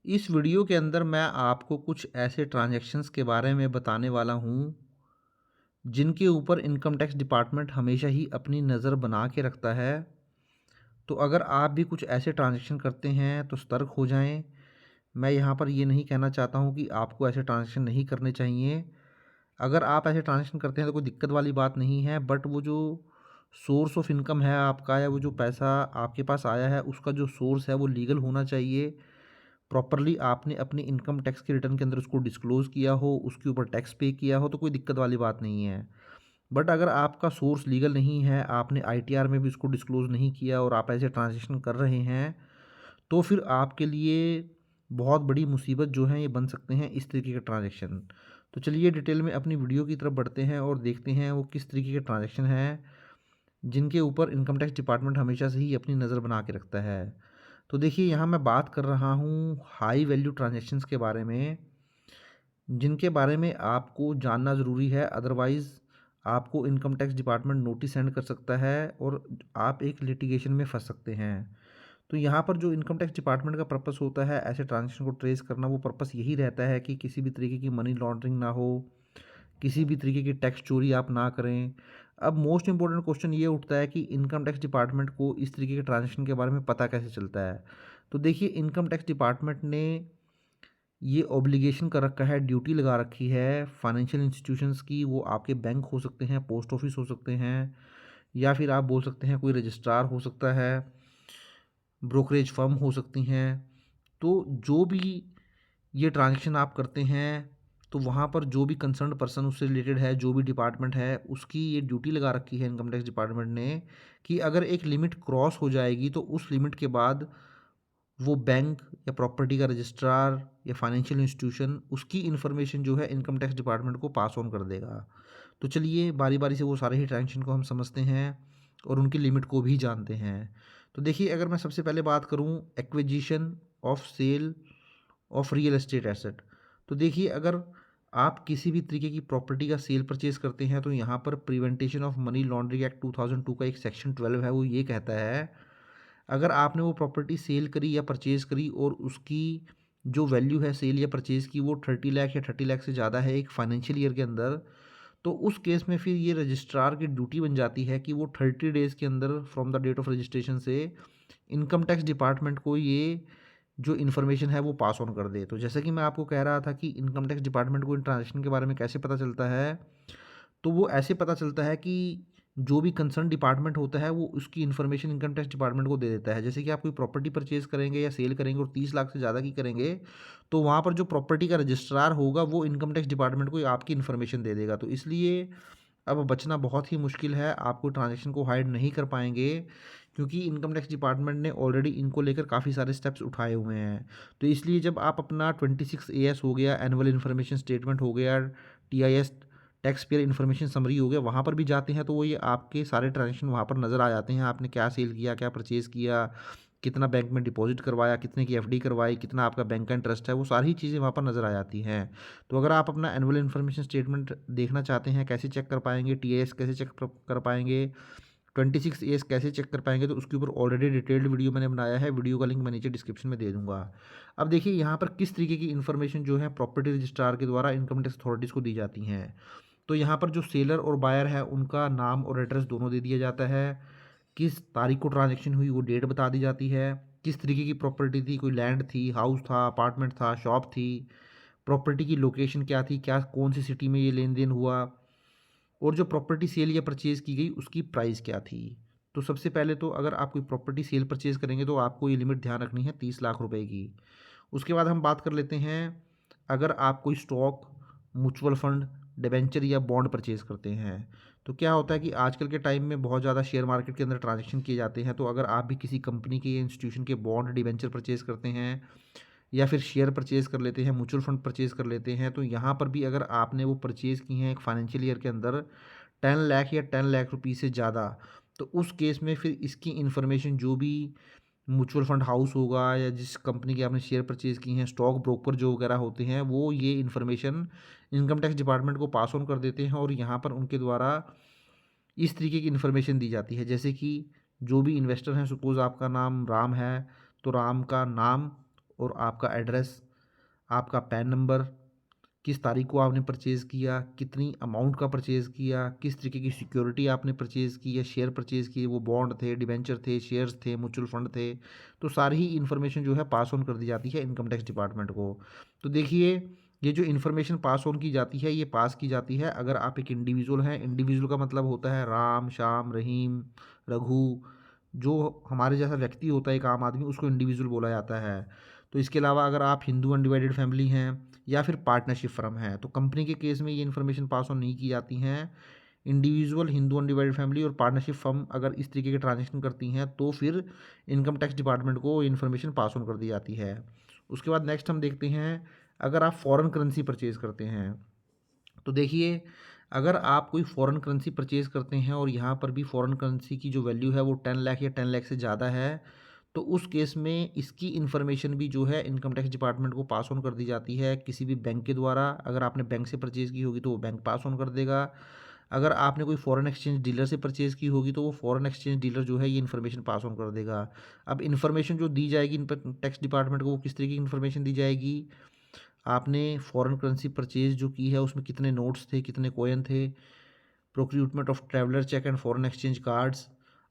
इस वीडियो के अंदर मैं आपको कुछ ऐसे ट्रांज़ैक्शंस के बारे में बताने वाला हूँ, जिनके ऊपर इनकम टैक्स डिपार्टमेंट हमेशा ही अपनी नज़र बना के रखता है। तो अगर आप भी कुछ ऐसे ट्रांज़ैक्शन करते हैं तो सतर्क हो जाएँ। मैं यहाँ पर ये नहीं कहना चाहता हूँ कि आपको ऐसे ट्रांज़ैक्शन नहीं करने चाहिए। अगर आप ऐसे ट्रांज़ैक्शन करते हैं तो कोई दिक्कत वाली बात नहीं है, बट वो जो सोर्स ऑफ इनकम है आपका या वो जो पैसा आपके पास आया है, उसका जो सोर्स है वो लीगल होना चाहिए। प्रॉपरली आपने अपनी इनकम टैक्स के रिटर्न के अंदर उसको डिस्क्लोज़ किया हो, उसके ऊपर टैक्स पे किया हो, तो कोई दिक्कत वाली बात नहीं है। बट अगर आपका सोर्स लीगल नहीं है, आपने आईटीआर में भी उसको डिस्क्लोज़ नहीं किया और आप ऐसे ट्रांज़ैक्शन कर रहे हैं, तो फिर आपके लिए बहुत बड़ी मुसीबत जो है ये बन सकते हैं इस तरीके के ट्रांज़ैक्शन। तो चलिए डिटेल में अपनी वीडियो की तरफ बढ़ते हैं और देखते हैं वो किस तरीके के ट्रांज़ैक्शन हैं, जिनके ऊपर इनकम टैक्स डिपार्टमेंट हमेशा से ही अपनी नज़र बना के रखता है। तो देखिए यहाँ मैं बात कर रहा हूँ हाई वैल्यू ट्रांज़ैक्शंस के बारे में, जिनके बारे में आपको जानना ज़रूरी है, अदरवाइज़ आपको income tax department notice send कर सकता है और आप एक लिटिगेशन में फँस सकते हैं। तो यहाँ पर जो इनकम टैक्स डिपार्टमेंट का पर्पस होता है ऐसे ट्रांज़ैक्शन को ट्रेस करना, वो पर्पस यही रहता है कि किसी भी तरीके की मनी लॉन्ड्रिंग ना हो, किसी भी तरीके की टैक्स चोरी आप ना करें। अब मोस्ट इम्पोर्टेंट क्वेश्चन ये उठता है कि इनकम टैक्स डिपार्टमेंट को इस तरीके के ट्रांज़ैक्शन के बारे में पता कैसे चलता है? तो देखिए इनकम टैक्स डिपार्टमेंट ने ये ऑब्लिगेशन कर रखा है, ड्यूटी लगा रखी है फाइनेंशियल इंस्टीट्यूशंस की। वो आपके बैंक हो सकते हैं, पोस्ट ऑफिस हो सकते हैं, या फिर आप बोल सकते हैं कोई रजिस्ट्रार हो सकता है, ब्रोकरेज फर्म हो सकती हैं। तो जो भी ये ट्रांज़ैक्शन आप करते हैं, तो वहाँ पर जो भी कंसर्न्ड पर्सन उससे रिलेटेड है, जो भी डिपार्टमेंट है, उसकी ये ड्यूटी लगा रखी है इनकम टैक्स डिपार्टमेंट ने कि अगर एक लिमिट क्रॉस हो जाएगी, तो उस लिमिट के बाद वो बैंक या प्रॉपर्टी का रजिस्ट्रार या फाइनेंशियल इंस्टीट्यूशन उसकी इन्फॉर्मेशन जो है इनकम टैक्स डिपार्टमेंट को पास ऑन कर देगा। तो चलिए बारी-बारी से वो सारे ही ट्रांज़ैक्शन को हम समझते हैं और उनकी लिमिट को भी जानते हैं। तो देखिए अगर मैं सबसे पहले बात करूँ acquisition of sale of real estate asset, तो देखिए अगर आप किसी भी तरीके की प्रॉपर्टी का सेल परचेज करते हैं, तो यहाँ पर prevention of money laundering act 2002 का एक सेक्शन 12 है, वो ये कहता है अगर आपने वो प्रॉपर्टी सेल करी या परचेज़ करी और उसकी जो वैल्यू है सेल या परचेज़ की वो 30 लाख या 30 लाख से ज़्यादा है एक फाइनेंशियल ईयर के अंदर, तो उस केस में फिर ये रजिस्ट्रार की ड्यूटी बन जाती है कि वो 30 डेज़ के अंदर from the date of registration से इनकम टैक्स डिपार्टमेंट को ये जो इन्फॉर्मेशन है वो पास ऑन कर दे। तो जैसे कि मैं आपको कह रहा था कि इनकम टैक्स डिपार्टमेंट को इन ट्रांज़ैक्शन के बारे में कैसे पता चलता है, तो वो ऐसे पता चलता है कि जो भी कंसर्न डिपार्टमेंट होता है वो उसकी इन्फॉर्मेशन इनकम टैक्स डिपार्टमेंट को दे देता है। जैसे कि आप कोई प्रॉपर्टी परचेज़ करेंगे या सेल करेंगे और 30 लाख से ज़्यादा की करेंगे, तो वहाँ पर जो प्रॉपर्टी का रजिस्ट्रार होगा वो इनकम टैक्स डिपार्टमेंट को आपकी इन्फॉर्मेशन दे देगा। तो इसलिए अब बचना बहुत ही मुश्किल है, आप कोई ट्रांज़ैक्शन को हाइड नहीं कर पाएँगे, क्योंकि इनकम टैक्स डिपार्टमेंट ने ऑलरेडी इनको लेकर काफ़ी सारे स्टेप्स उठाए हुए हैं। तो इसलिए जब आप अपना 26 एएस हो गया, एनुअल इन्फॉर्मेशन स्टेटमेंट हो गया, TIS tax payer information summary हो गया, वहाँ पर भी जाते हैं तो वो ये आपके सारे ट्रांज़ैक्शन वहाँ पर नज़र आ जाते हैं। आपने क्या सेल किया, क्या परचेज़ किया, कितना बैंक में डिपॉज़िट करवाया, कितने की एफडी करवाई, कितना आपका बैंक का इंटरेस्ट है, वो सारी चीज़ें वहाँ पर नज़र आ जाती हैं। तो अगर आप अपना एनुअल इन्फॉर्मेशन स्टेटमेंट देखना चाहते हैं, कैसे चेक कर पाएँगे, टीएएस कैसे चेक कर पाएँगे, 26 एएस कैसे चेक कर पाएँगे, तो उसके ऊपर ऑलरेडी डिटेल्ड वीडियो मैंने बनाया है, वीडियो का लिंक मैं नीचे डिस्क्रिप्शन में दे दूँगा। अब देखिए यहाँ पर किस तरीके की इन्फॉर्मेशन जो है प्रॉपर्टी रजिस्ट्रार के द्वारा इनकम टैक्स अथॉरिटीज़ को दी जाती हैं। तो यहाँ पर जो सेलर और बायर है उनका नाम और एड्रेस दोनों दे दिया जाता है, किस तारीख को ट्रांजैक्शन हुई वो डेट बता दी जाती है, किस तरीके की प्रॉपर्टी थी, कोई लैंड थी, हाउस था, अपार्टमेंट था, शॉप थी, प्रॉपर्टी की लोकेशन क्या थी, क्या कौन सी सिटी में ये लेन देन हुआ, और जो प्रॉपर्टी सेल या परचेज़ की गई उसकी प्राइस क्या थी। तो सबसे पहले तो अगर आप कोई प्रॉपर्टी सेल परचेज़ करेंगे तो आपको ये लिमिट ध्यान रखनी है 30 लाख रुपए की। उसके बाद हम बात कर लेते हैं, अगर आप कोई स्टॉक, म्यूचुअल फंड, डिबेंचर या बॉन्ड परचेज़ करते हैं, तो क्या होता है कि आजकल के टाइम में बहुत ज़्यादा शेयर मार्केट के अंदर ट्रांजैक्शन किए जाते हैं। तो अगर आप भी किसी कंपनी के या इंस्टीट्यूशन के बॉन्ड, डिबेंचर परचेज़ करते हैं या फिर शेयर परचेज़ कर लेते हैं, म्यूचुअल फंड परचेज़ कर लेते हैं, तो यहाँ पर भी अगर आपने वो परचेज़ की हैं एक फाइनेंशियल ईयर के अंदर 10 लाख या 10 लाख रुपीज़ से ज़्यादा, तो उस केस में फिर इसकी इन्फॉर्मेशन जो भी म्यूचुअल फंड हाउस होगा या जिस कंपनी के आपने शेयर परचेज़ की हैं, स्टॉक ब्रोकर जो वगैरह होते हैं, वो ये इन्फॉर्मेशन इनकम टैक्स डिपार्टमेंट को पास ऑन कर देते हैं और यहाँ पर उनके द्वारा इस तरीके की इन्फॉर्मेशन दी जाती है। जैसे कि जो भी इन्वेस्टर हैं, सपोज़ आपका नाम राम है, तो राम का नाम और आपका एड्रेस, आपका पैन नंबर, किस तारीख को आपने परचेज़ किया, कितनी अमाउंट का परचेज़ किया, किस तरीके की सिक्योरिटी आपने परचेज़ की या शेयर परचेज़ किए, वो बॉन्ड थे, डिबेंचर थे, शेयर्स थे, म्यूचुअल फंड थे। तो सारी ही इन्फॉर्मेशन जो है पास ऑन कर दी जाती है इनकम टैक्स डिपार्टमेंट को। तो देखिए, ये जो इन्फॉर्मेशन पास ऑन की जाती है, ये पास की जाती है अगर आप एक इंडिविजुअल हैं। इंडिविजुअल का मतलब होता है राम, श्याम, रहीम, रघु, जो हमारे जैसा व्यक्ति होता है एक आम आदमी, उसको इंडिविजुअल बोला जाता है। तो इसके अलावा अगर आप हिंदू अनडिवाइडेड फैमिली हैं या फिर पार्टनरशिप फर्म है, तो कंपनी के केस में ये इन्फॉर्मेशन पास ऑन नहीं की जाती हैं। इंडिविजुअल, हिंदू अनडिवाइडेड फैमिली और पार्टनरशिप फर्म अगर इस तरीके के ट्रांजेक्शन करती हैं तो फिर इनकम टैक्स डिपार्टमेंट को इन्फॉर्मेशन पास ऑन कर दी जाती है। उसके बाद नेक्स्ट हम देखते हैं, अगर आप फॉरेन करेंसी परचेज़ करते हैं, तो देखिए, अगर आप कोई फॉरेन करेंसी परचेज़ करते हैं और यहाँ पर भी फॉरेन करेंसी की जो वैल्यू है वो 10 लाख या 10 लाख से ज़्यादा है, तो उस केस में इसकी इन्फॉर्मेशन भी जो है इनकम टैक्स डिपार्टमेंट को पास ऑन कर दी जाती है किसी भी बैंक के द्वारा। अगर आपने बैंक से परचेज़ की होगी तो वो बैंक पास ऑन कर देगा। अगर आपने कोई फॉरेन एक्सचेंज डीलर से परचेज़ की होगी तो वो फॉरेन एक्सचेंज डीलर जो है ये इन्फॉर्मेशन पास ऑन कर देगा। अब इन्फॉर्मेशन जो दी जाएगी इनकम टैक्स डिपार्टमेंट को, वो किस तरीके की इन्फॉर्मेशन दी जाएगी, आपने फॉरेन करेंसी परचेज़ जो की है उसमें कितने नोट्स थे, कितने कॉइन थे, procurement of traveller cheque and foreign exchange cards,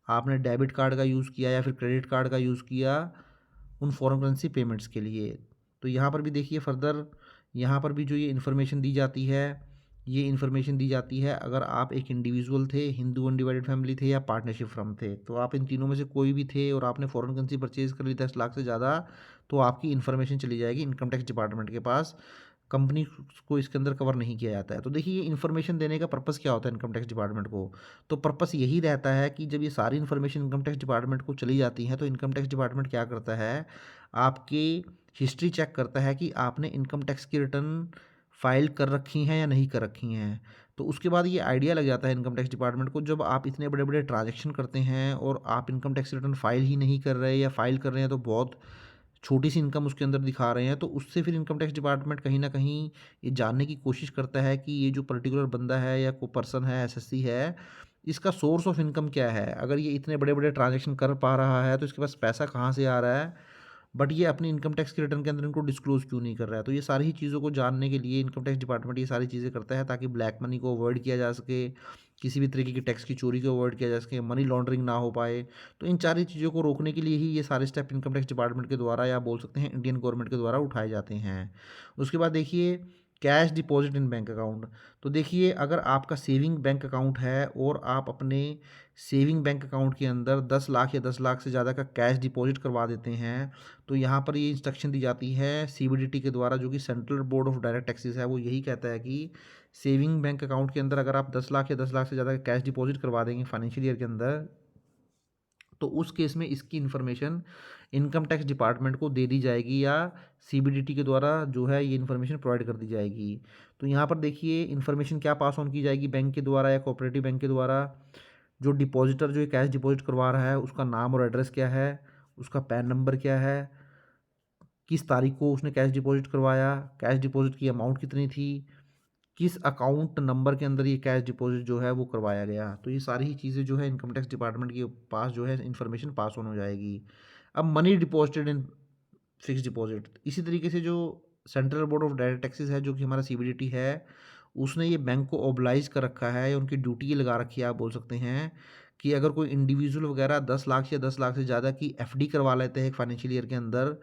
आपने डेबिट कार्ड का यूज़ किया या फिर क्रेडिट कार्ड का यूज़ किया उन फॉरेन करेंसी पेमेंट्स के लिए। तो यहाँ पर भी देखिए फर्दर, यहाँ पर भी जो ये इन्फॉर्मेशन दी जाती है, ये इन्फॉर्मेशन दी जाती है अगर आप एक इंडिविजुअल थे, हिंदू अनडिवाइडेड फैमिली थे या पार्टनरशिप फर्म थे। तो आप इन तीनों में से कोई भी थे और आपने फॉरेन करेंसी परचेज़ कर ली 10 लाख से ज़्यादा, तो आपकी इन्फॉर्मेशन चली जाएगी इनकम टैक्स डिपार्टमेंट के पास। कंपनी को इसके अंदर कवर नहीं किया जाता है। तो देखिए, ये इन्फॉर्मेशन देने का पर्पस क्या होता है इनकम टैक्स डिपार्टमेंट को? तो पर्पस यही रहता है कि जब ये सारी इन्फॉर्मेशन इनकम टैक्स डिपार्टमेंट को चली जाती है तो इनकम टैक्स डिपार्टमेंट क्या करता है, आपकी हिस्ट्री चेक करता है कि आपने इनकम टैक्स की रिटर्न फाइल कर रखी हैं या नहीं कर रखी हैं। तो उसके बाद ये आइडिया लग जाता है इनकम टैक्स डिपार्टमेंट को, जब आप इतने बड़े बड़े ट्रांजेक्शन करते हैं और आप इनकम टैक्स रिटर्न फाइल ही नहीं कर रहे या फाइल कर रहे हैं तो बहुत छोटी सी इनकम उसके अंदर दिखा रहे हैं, तो उससे फिर इनकम टैक्स डिपार्टमेंट कहीं न कहीं ये जानने की कोशिश करता है कि ये जो पर्टिकुलर बंदा है या कोई पर्सन है, एसएससी है, इसका सोर्स ऑफ इनकम क्या है? अगर ये इतने बड़े-बड़े ट्रांज़ैक्शन कर पा रहा है, तो इसके पास पैसा कहाँ से आ रहा है? बट ये अपनी इनकम टैक्स की रिटर्न के अंदर इनको डिस्क्लोज़ क्यों नहीं कर रहा है? तो ये सारी ही चीज़ों को जानने के लिए इनकम टैक्स डिपार्टमेंट ये सारी चीज़ें करता है ताकि ब्लैक मनी को अवॉइड किया जा सके, किसी भी तरीके की टैक्स की चोरी को अवॉइड किया जा सके, मनी लॉन्ड्रिंग ना हो पाए। तो इन सारी चीज़ों को रोकने के लिए ही ये सारे स्टेप इनकम टैक्स डिपार्टमेंट के द्वारा या बोल सकते हैं इंडियन गवर्नमेंट के द्वारा उठाए जाते हैं। उसके बाद देखिए, कैश डिपॉज़िट इन बैंक अकाउंट। तो देखिए, अगर आपका सेविंग बैंक अकाउंट है और आप अपने सेविंग बैंक अकाउंट के अंदर 10 लाख या 10 लाख से ज़्यादा का कैश डिपॉज़िट करवा देते हैं, तो यहाँ पर ये इंस्ट्रक्शन दी जाती है सीबीडीटी के द्वारा, जो कि central board of direct taxes है। वो यही कहता है कि सेविंग बैंक अकाउंट के अंदर अगर आप 10 लाख या 10 लाख से ज़्यादा का कैश डिपॉज़िट करवा देंगे फाइनेंशियल ईयर के अंदर, तो उस केस में इसकी इन्फॉर्मेशन इनकम टैक्स डिपार्टमेंट को दे दी जाएगी या सीबीडीटी के द्वारा जो है ये इन्फॉर्मेशन प्रोवाइड कर दी जाएगी। तो यहाँ पर देखिए, इन्फॉर्मेशन क्या पास ऑन की जाएगी बैंक के द्वारा या कोऑपरेटिव बैंक के द्वारा, जो डिपॉजिटर जो ये कैश डिपॉजिट करवा रहा है उसका नाम और एड्रेस क्या है, उसका पैन नंबर क्या है, किस तारीख को उसने कैश डिपॉजिट करवाया, कैश डिपॉजिट की अमाउंट कितनी थी, किस अकाउंट नंबर के अंदर ये कैश डिपॉजिट जो है वो करवाया गया। तो ये सारी ही चीज़ें जो है इनकम टैक्स डिपार्टमेंट के पास जो है इन्फॉर्मेशन पास ऑन हो जाएगी। अब money deposited in fix deposit, इसी तरीके से जो central board of direct taxes है, जो कि हमारा सीबीडीटी है, उसने ये बैंक को ऑब्लाइज कर रखा है या उनकी ड्यूटी ये लगा रखी है, आप बोल सकते हैं कि अगर कोई इंडिविजुअल वगैरह 10 लाख या 10 लाख से ज़्यादा की एफडी करवा लेते हैं एक फाइनेंशियल ईयर के अंदर,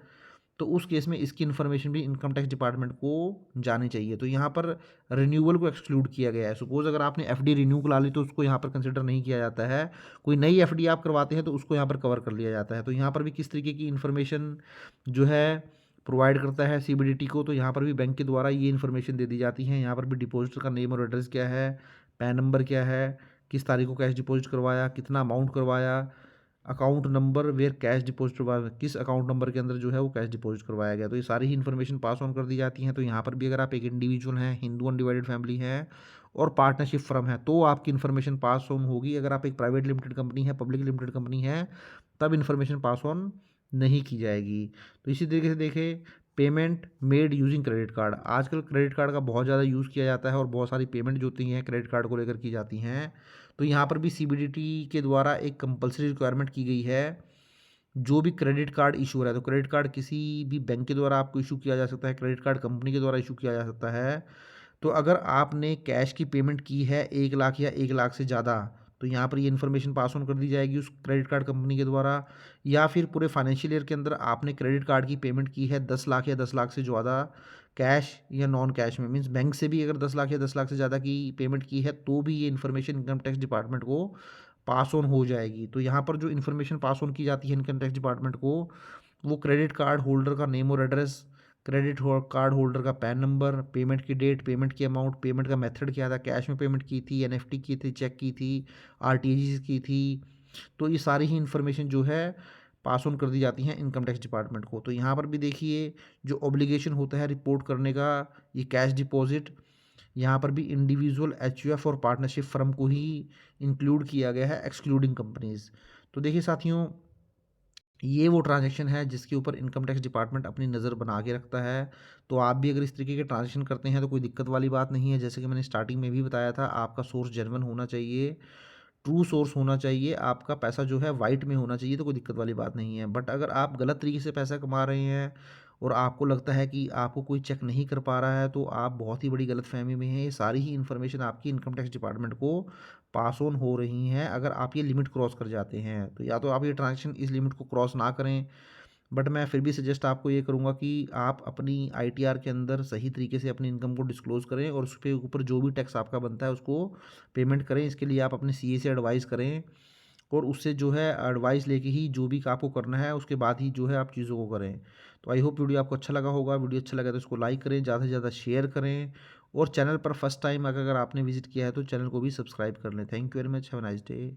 तो उस केस में इसकी इन्फॉर्मेशन भी इनकम टैक्स डिपार्टमेंट को जानी चाहिए। तो यहाँ पर रिन्यूअल को एक्सक्लूड किया गया है। सपोज़ अगर आपने एफडी रिन्यू करा ली तो उसको यहाँ पर कंसिडर नहीं किया जाता है। कोई नई एफडी आप करवाते हैं तो उसको यहाँ पर कवर कर लिया जाता है। तो यहाँ पर भी किस तरीके की इन्फॉर्मेशन जो है प्रोवाइड करता है सीबीडीटी को, तो यहाँ पर भी बैंक के द्वारा ये इन्फॉर्मेशन दे दी जाती है। यहाँ पर भी डिपॉजिटर का नेम और एड्रेस क्या है, पैन नंबर क्या है, किस तारीख को कैश डिपॉजिट करवाया, कितना अमाउंट करवाया, account number where cash deposit करवाया, किस अकाउंट नंबर के अंदर जो है वो कैश डिपॉजिट करवाया गया। तो ये सारी ही इन्फॉर्मेशन पास ऑन कर दी जाती हैं। तो यहाँ पर भी अगर आप एक इंडिविजुअल हैं, हिंदू अनडिवाइडेड फैमिली है और पार्टनरशिप फर्म है, तो आपकी इन्फॉर्मेशन पास ऑन होगी। अगर आप एक प्राइवेट लिमिटेड कंपनी है, पब्लिक लिमिटेड कंपनी है, तब इन्फॉर्मेशन पास ऑन नहीं की जाएगी। तो इसी तरीके से देखें, payment made using credit card. आजकल क्रेडिट कार्ड का बहुत ज़्यादा यूज़ किया जाता है और बहुत सारी पेमेंट जो होती हैं क्रेडिट कार्ड को लेकर की जाती हैं। तो यहाँ पर भी सीबीडीटी के द्वारा एक कंपलसरी रिक्वायरमेंट की गई है जो भी क्रेडिट कार्ड इशूर है, तो क्रेडिट कार्ड किसी भी बैंक के द्वारा आपको इशू किया जा सकता है, क्रेडिट कार्ड कंपनी के द्वारा इशू किया जा सकता है। तो अगर आपने कैश की पेमेंट की है 1 लाख या 1 लाख से ज़्यादा, तो यहाँ पर ये इन्फॉर्मेशन पास ऑन कर दी जाएगी उस क्रेडिट कार्ड कंपनी के द्वारा। या फिर पूरे फाइनेंशियल ईयर के अंदर आपने क्रेडिट कार्ड की पेमेंट की है 10 लाख या 10 लाख से ज़्यादा, कैश या नॉन कैश में, मीन्स बैंक से भी अगर 10 लाख या 10 लाख से ज़्यादा की पेमेंट की है, तो भी ये इन्फॉर्मेशन इनकम टैक्स डिपार्टमेंट को पास ऑन हो जाएगी। तो यहाँ पर जो इन्फॉर्मेशन पास ऑन की जाती है इनकम टैक्स डिपार्टमेंट को, वो क्रेडिट कार्ड होल्डर का नेम और एड्रेस, कार्ड होल्डर का पैन नंबर, पेमेंट की डेट, पेमेंट की अमाउंट, पेमेंट का मेथड क्या था, कैश में पेमेंट की थी, एनएफटी की थी, चेक की थी, आरटीजीएस की थी। तो ये सारी ही इन्फॉर्मेशन जो है पास ऑन कर दी जाती हैं इनकम टैक्स डिपार्टमेंट को। तो यहाँ पर भी देखिए जो ऑब्लिगेशन होता है रिपोर्ट करने का, ये कैश डिपॉजिट, यहाँ पर भी इंडिविजुअल एचयूएफ और पार्टनरशिप फर्म को ही इंक्लूड किया गया है, एक्सक्लूडिंग कंपनीज। तो देखिए साथियों, ये वो ट्रांजैक्शन है जिसके ऊपर इनकम टैक्स डिपार्टमेंट अपनी नज़र बना के रखता है। तो आप भी अगर इस तरीके के ट्रांजैक्शन करते हैं तो कोई दिक्कत वाली बात नहीं है। जैसे कि मैंने स्टार्टिंग में भी बताया था, आपका सोर्स जेन्युइन होना चाहिए, ट्रू सोर्स होना चाहिए, आपका पैसा जो है वाइट में होना चाहिए, तो कोई दिक्कत वाली बात नहीं है। बट अगर आप गलत तरीके से पैसा कमा रहे हैं और आपको लगता है कि आपको कोई चेक नहीं कर पा रहा है, तो आप बहुत ही बड़ी गलतफहमी में हैं। ये सारी ही इन्फॉर्मेशन आपकी इनकम टैक्स डिपार्टमेंट को पास ऑन हो रही हैं। अगर आप ये लिमिट क्रॉस कर जाते हैं, तो या तो आप ये ट्रांजेक्शन इस लिमिट को क्रॉस ना करें, बट मैं फिर भी सजेस्ट आपको ये करूँगा कि आप अपनी आईटीआर के अंदर सही तरीके से अपनी इनकम को डिस्क्लोज़ करें और उसके ऊपर जो भी टैक्स आपका बनता है उसको पेमेंट करें। इसके लिए आप अपने सीए से एडवाइस करें और उससे जो है एडवाइस लेके ही जो भी आपको करना है उसके बाद ही जो है आप चीज़ों को करें। तो आई होप वीडियो आपको अच्छा लगा होगा। वीडियो अच्छा लगा तो इसको लाइक करें, ज़्यादा से ज़्यादा शेयर करें, और चैनल पर फर्स्ट टाइम अगर आपने विजिट किया है तो चैनल को भी सब्सक्राइब कर लें। Thank you very much, have a nice day.